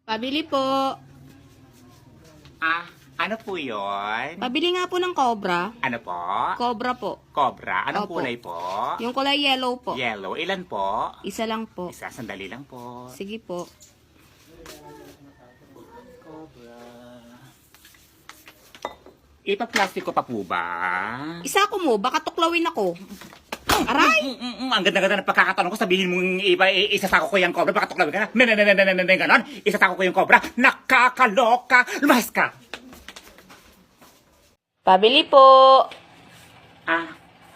Pabili po. Ano po yun? Pabili nga po ng cobra. Ano po? Cobra po. Cobra. Anong Opo. kulay po? Yung kulay yellow po. Yellow. Ilan po? Isa lang po. Isa. Sandali lang po. Sige po. Cobra. Ipa-plastic ko pa po ba? Isa ko mo, baka tuklawin ako. Aray! Ang ganda-ganda ng pagkakatanong ko. Sabihin mong isasako ko yung cobra. Baka tuklawin ka na. Ganon. Isasako ko yung cobra. Nakakaloka. Lumayas ka. Pabili po.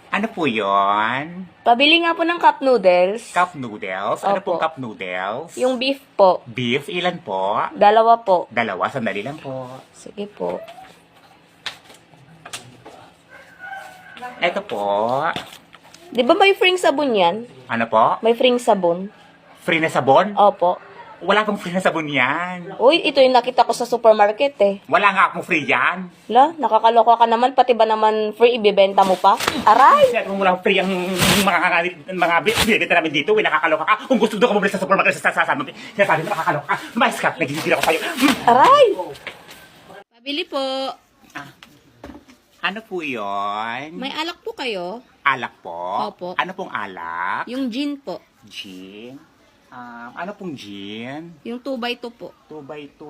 Ano po yon? Pabili nga po ng cup noodles. Cup noodles? Ano Opo. pong cup noodles? Yung beef po. Beef? Ilan po? Dalawa po. Dalawa. Sandali lang po. Sige po. Ito po. Di ba may free sabon yan? Ano po? May free sabon? Free na sabon? Opo. Wala pong free na sabon yan. Uy, ito yung nakita ko sa supermarket eh. Wala nga akong free yan. La, nakakaloka ka naman, pati ba naman free ibibenta mo pa? Aray! Kaya kung walang free ang mga binibenta namin dito, nakakaloka ka. Kung gusto doon ka bumili sa supermarket, sasabi mo nakakaloka ka. Mais ka, nagigigil ako sa'yo. Aray! Pabili po. Ano po yun? May alak po kayo? Alak po? Opo. Ano pong alak? Yung gin po. Gin? Ano pong gin? Yung 2x2 po. 2x2,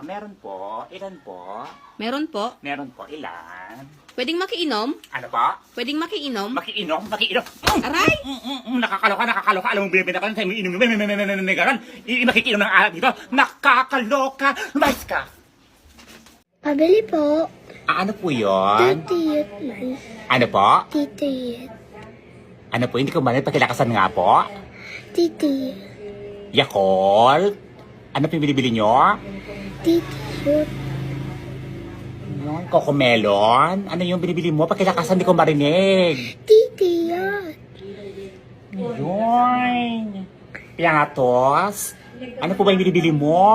meron po. Ilan po? Meron po. Meron po. Ilan? Pwedeng makiinom? Ano po? Pwedeng makiinom? Makiinom? Aray! Nakakaloka. Alam mo, binibenta ka lang sa'yo, inom. Ganon. Makikinom ng alak dito. Nakakaloka. Lumayas ka. Pabili po. Ano po yun? Titiyot man. Ano po? Titiyot. Ano po? Hindi ko man pakilakasan nga po. Titiyot. Yakult? Ano po yung binibili nyo? Titiyot. Yung Cocomelon? Ano yung binibili mo? Pakilakasan, di ko marinig. Titiyot. Yun. Piangatos? Ano po ba yung binibili mo?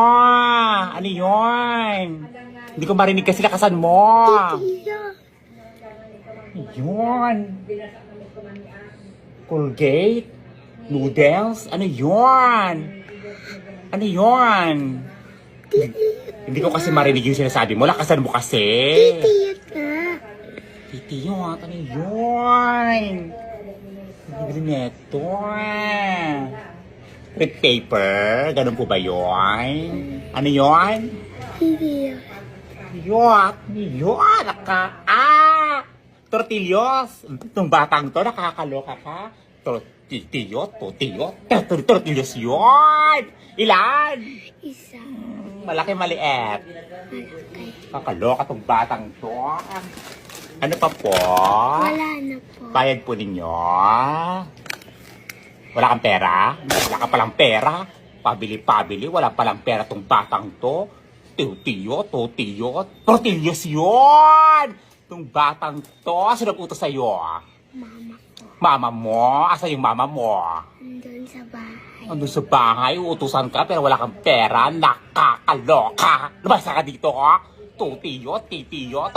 Ano yun? Hindi ko marinig kasi lakasan mo. Titiyot. Yun. Colgate? Noodles? Ano yun? Ano yun? Hindi ko kasi marinig yung sinasabi mo. Lakasan mo kasi. Titiyot nga. Titiyot, ano yun? Bibili neto. With paper? Ganun po ba yun? Ano yun? Titiyot. Yot! Yot! Tortillos! Itong batang to, nakakaloka ka. Tortillos? Tortillos yun! Ilan? Isa. Malaki maliit. Malaki. Kakaloka tong batang to. Ano pa po? Wala na po. Bayad po ninyo. Wala kang pera? Wala ka palang pera? Pabili-pabili, wala palang pera tong batang to. Tortillos yun! Itong batang to, sino nag-utos sa'yo? Mama po. Mama mo? Asa yung mama mo? Nandun sa bahay. Andun sa bahay, uutusan ka pero wala kang pera, nakakaloka! Lumasa ka dito, ha? Tortillos! Tortillos!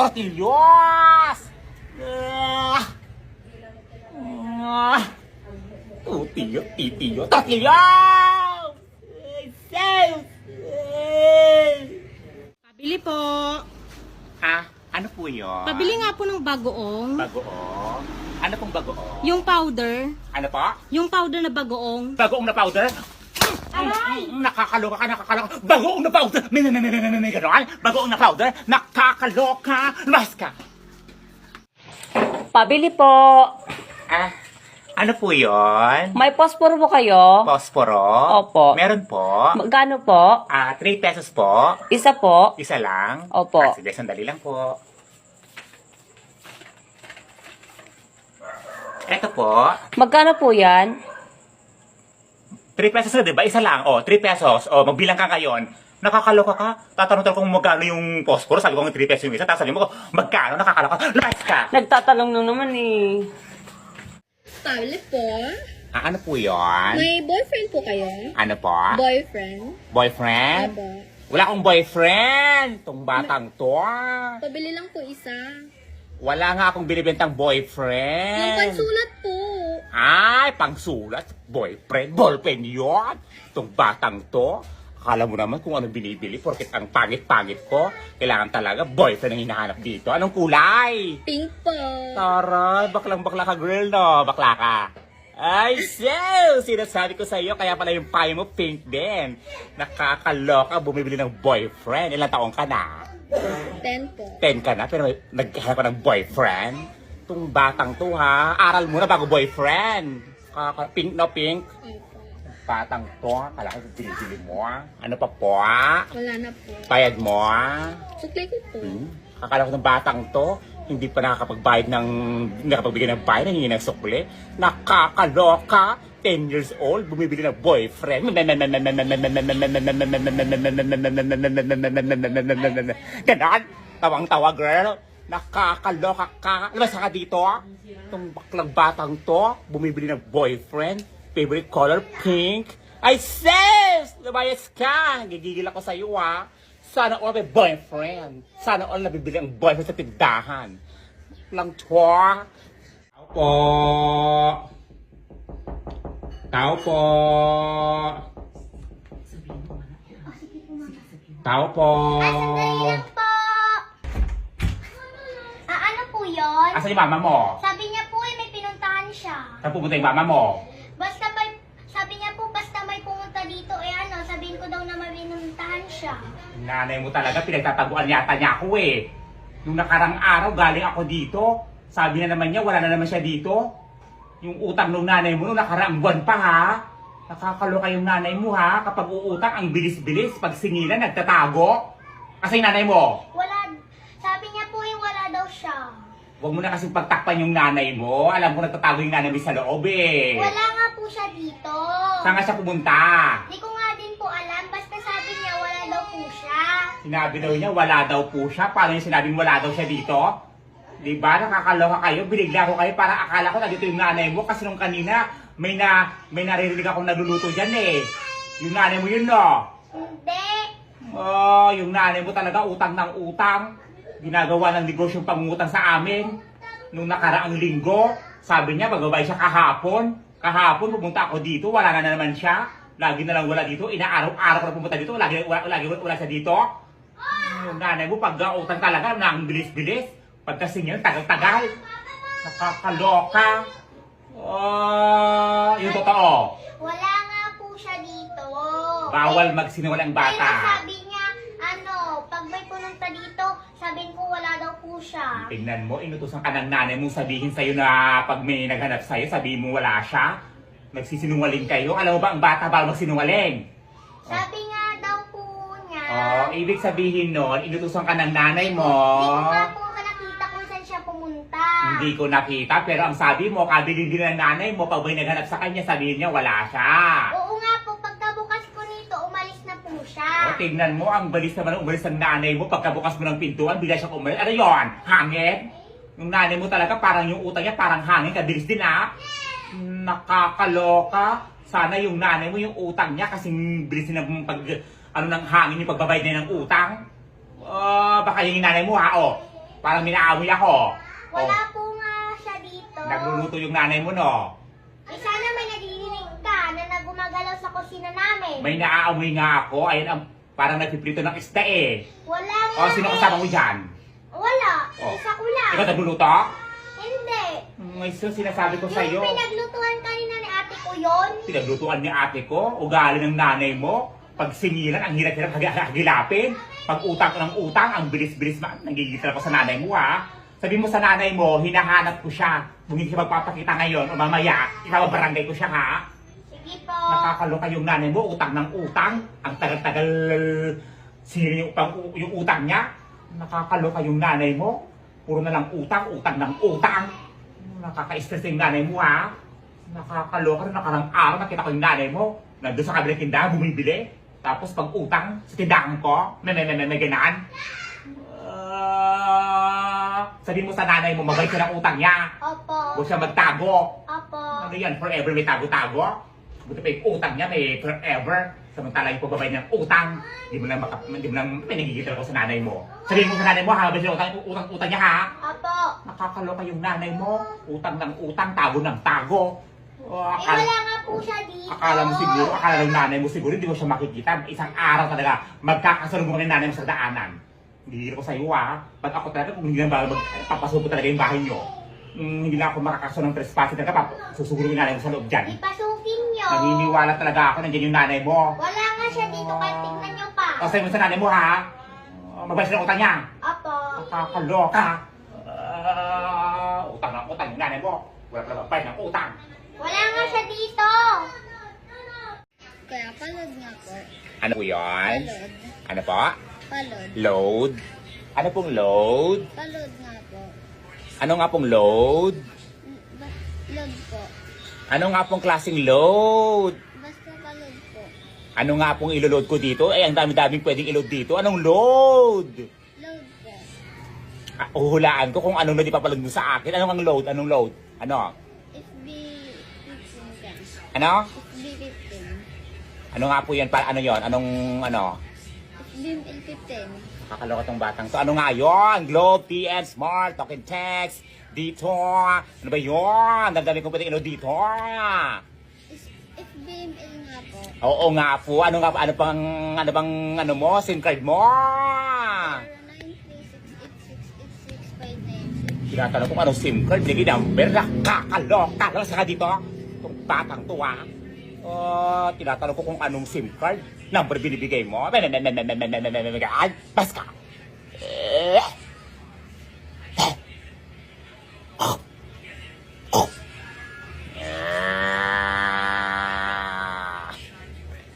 Pabili po. Ano po yun? Pabili nga po ng bagoong. Bagoong? Ano pong bagoong? Yung powder. Ano po? Yung powder na bagoong. Bagoong na powder? Nakakaloka. Bagoong na powder! Ganon? Bagoong na powder? Nakakaloka! Lumayas ka! Pabili po. Ano po yun? May posporo po kayo? Posporo? Opo. Meron po. Magkano po? 3 pesos po. Isa po. Isa lang? Opo. Sige, sandali lang po. Eto po. Magkano po yan? 3 pesos na, diba? Isa lang. 3 pesos. Magbilang ka ngayon. Nakakaloka ka. Tatanong kung magkano yung posporo. Sabi ko 3 pesos yung isa. Tapos sabi mo, magkano? Nakakaloka. Lumayas ka! Nagtatanong nung naman eh. Pabili po. Ano po yun? May boyfriend po kayo? Ano po? Boyfriend? Boyfriend? Aba. Wala akong boyfriend. Itong batang to. Pabili lang po isa. Wala nga akong binibentang boyfriend. Yung pansulat po. Ay, pangsulat. Boyfriend. Ballpen yun. Itong batang to. Akala mo naman kung ano binibili porket ang pangit-pangit ko. Kailangan talaga boyfriend ang hinahanap dito. Anong kulay? Pink po. Taray, baklang-bakla ka girl, no? Bakla ka. Ay, so! Sinasabi ko sa iyo, kaya pala yung payo mo pink din. Nakakaloka, bumibili ng boyfriend. Ilang taong ka na? 10 po. 10 ka na, pero naghahanap ka ng boyfriend? Itong batang to, ha? Aral muna bago boyfriend. Pink no pink? Opo. Batang to, kala ko binibili mo. Ano pa po? Wala na po. Bayad mo, ha? Sukli ko po. Akala ko ng batang to, hindi pa nakakapagbayad ng, nakapagbigay ng bayad, nangingi ng sukli. Nakakaloka, 10 years old, bumibili ng boyfriend. Ganon, tawang-tawa girl. Nakakaloka ka. Labas ka dito. Itong baklang batang to, bumibili ng boyfriend. Favorite color, pink. Ay, sis! Lumayas ka! Gigigil ako sa'yo, ha? Sana all may boyfriend. Sana all nabibili ang boyfriend sa tindahan. Lang chwa. Tao po. Tao po. Tao po. Sandali lang po. Ano po yun? Asan yung mama mo? Sabi niya po may pinuntahan siya. Saan pupunta yung mama mo? Sabi niya po basta may pumunta dito, sabihin ko daw na may pinuntahan siya. Nanay mo talaga, pinagtataguan yata niya ako eh. Nung nakarang araw, galing ako dito. Sabi na naman niya, wala na naman siya dito. Yung utang ng nanay mo, nung nakaraang buwan pa ha. Nakakaloka yung nanay mo ha. Kapag uutang, ang bilis-bilis. Pag singilan, nagtatago. Kasi yung nanay mo, Wala, sabi niya po wala daw siya. huwag mo na kasing pagtakpan yung nanay mo. Alam mo, nagtatago yung nanay mo sa loob eh. Wala nga po siya dito. Saan nga siya pumunta? Di ko nga din po alam, basta sabi niya wala daw po siya. Sinabi daw niya, wala daw po siya. Paano niya sinabing wala daw siya dito? Diba? Nakakaloka kayo. Binigla ko kayo para akala ko nandito yung nanay mo. Kasi nung kanina, may naririnig akong nagluluto dyan eh. Yung nanay mo yun, no? Hindi. Oh, yung nanay mo talaga utang ng utang. Ginagawa ng negosyong pangungutang sa amin. Nung nakaraang linggo, sabi niya, magbabayad siya kahapon. Kahapon, pumunta ako dito, wala na naman siya. Lagi na lang wala dito. Inaaraw-araw ko na pumunta dito, lagi wala siya dito. Yung nanay mo, pag-utang talaga, nang bilis-bilis. Pagkasing yun, tagal-tagal. Nakakaloka. Yung totoo. Wala nga po siya dito. Bawal magsinungaling ang Kaya bata. sabi niya, pag may pununta dito, sabihin ko wala daw po siya. Tingnan mo, inutusan ka ng nanay mong sabihin sa'yo na pag may naghanap sa'yo, sabihin mo wala siya. Nagsisinungaling kayo. Alam mo ba, ang bata bawal magsinungaling? Sabi nga daw po niya. Ibig sabihin nun, inutusan ka ng nanay mo. Hindi ko nga po nakita kung saan siya pumunta. Hindi ko nakita, pero ang sabi mo, kabilin din ng nanay mo, pag may naghanap sa kanya, sabihin niya wala siya. Oo nga po, pagkabukas ko nito, umalis na po siya. Tingnan mo, ang balis naman umalis ng nanay mo, pagkabukas mo ng pintuan, bigla siya umalis. Ano yon? Hangin? Yung nanay mo talaga, parang yung utang niya, parang hangin, kabilis din ha. Nakakaloka. Sana yung nanay mo, yung utang niya, kasing bilis na ng ng hangin yung pagbabayad niya ng utang. Baka yung nanay mo ha, parang minaamoy ako. Wala po nga siya dito. Nagluluto yung nanay mo, no? Sana may nadidinig ka na gumagalaw sa kusina namin. May naaamoy nga ako, ayun ang parang nagpiprito ng isda eh. Wala nga Sino kasama mo dyan? Wala. Oh. Isa ko lang. Ikaw nagluluto? Hindi. May sinasabi ko sa'yo. Yung pinaglutuan kanina ni ate ko yun. Pinaglutuan ni ate ko, ugali ng nanay mo. Pag singilan, ang hirap-hirap hagilapin. Pag utang ko ng utang, ang bilis-bilis nagigil ako sa nanay mo ha. Sabi mo sa nanay mo, hinahanap ko siya. Kung hindi siya magpapakita ngayon o mamaya, ipapabarangay ko siya ha. Sige po. Nakakaloka yung nanay mo, utang ng utang. Ang tagal-tagal sinili yung utang niya. Nakakaloka yung nanay mo. Puro na lang utang, utang ng utang. Nakaka-stress yung nanay mo ha. Nakakaloka na nakarang araw nakita ko yung nanay mo. Nandun sa kabilang tindahan, bumibili. Tapos pag utang sa tindahan ko, may ganaan. Sabihin mo sa nanay mo, mabay siya ng utang niya. Opo. Huwag siya magtago. Opo. Ano yan, forever may tago-tago? Buti pa yung utang niya, may forever. Samantala yung pagbabay ng utang, hindi mo lang may nagigil ako sa nanay mo. Sabihin mo sa nanay mo, habang siya utang niya ha? Opo. Nakakaloka yung nanay mo, utang ng utang, tago ng tago. Wala nga po po siya dito. Akala ng nanay mo siguro, hindi mo siya makikita. Isang araw talaga, magkakasalubong ng nanay mo sa daanan. Hindi ko sa iyo pag ako talaga, kung hindi na ba magpapasubo talaga yung bahay nyo, hindi na ako makakaso ng trespassing talaga, susugurin yung nanay mo sa loob dyan. Ipasukin nyo. Naniniwala talaga ako, nandiyan yung nanay mo. Wala nga siya dito, kahit tignan nyo pa. O sa'yo mo sa nanay mo ha, magbayas ng utang niya. Opo. Kakaloka. Utang yung nanay mo. Wala pala magbayad ng utang. Wala nga siya dito. Kaya palod nga po. Ano po yun? Palod. Ano po? Palod. Load? Ano pong load? Palod nga po. Ano nga pong load? Load po. Ano nga pong klaseng load? Basta palod po. Ano nga pong iloload ko dito? Eh, ang dami-daming pwedeng ilload dito. Anong load? Load po. Uhulaan ko kung anong load ipapalod mo sa akin. Anong ang load? Anong load? Ano? FB 15 ka. Ano? FB 15. Ano nga po yan? Ano yon? Anong ano? FB 15. Kakaloka tong batang to. Ano nga yon? Globe, TN, Smart, Talk and Text, dito. Ano ba yon? Dami kong pwedeng ilload dito. FBML nga po. Oo nga po. Ano nga ano bang ano mo? SIM card mo? 0936868659. Tinatanong kung anong SIM card. Hindi number. Kakaloka. Lang sa dito. Itong batang to tinatanong ko kung anong SIM card. Number binibigay mo. Ay, basta ka.